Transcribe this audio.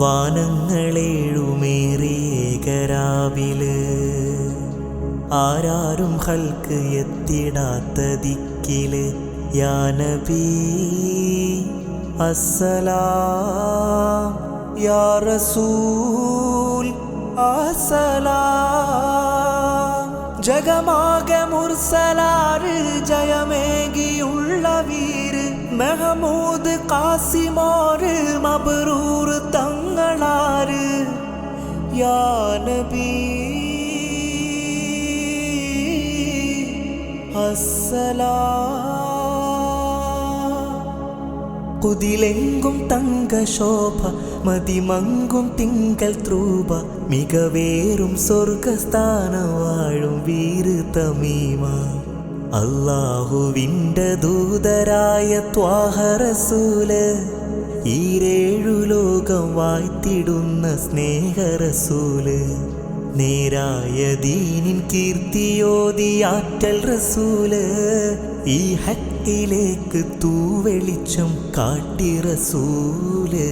വാനങ്ങളേഴുമേറിയേകരാവില് ആരാരും ഹൽക്ക് എത്തിടാത്ത ദിക്കില് യാ നബി അസ്സലാം യാ റസൂൽ അസ്സലാം. ജഗമാകെ മുർസലാര് ജയമേകിയുള്ള വീര് മെഹമൂദ് കാസിമോര് മബ്റൂർ തങ്ങളാര് യാ നബി അസ്സലാം. കുതിലെങ്കും തങ്ക ശോഭ മതിമങ്കും തിങ്കൾ ത്രൂപ മികവേറും സ്വർഗസ്ഥാന വാഴും വീര് തമീമ അല്ലാഹുവിൻ്റെ ദൂതരായ ത്വാഹ റസൂല് ഈരേഴു ലോകം വാഴ്ത്തിടുന്ന സ്നേഹ റസൂല് നേരായ ദീനിൻ കീർത്തിയോതിയാറ്റൽ റസൂല് ഈ ഹക്കിലേക്ക് തൂവെളിച്ചം കാട്ടി റസൂല്.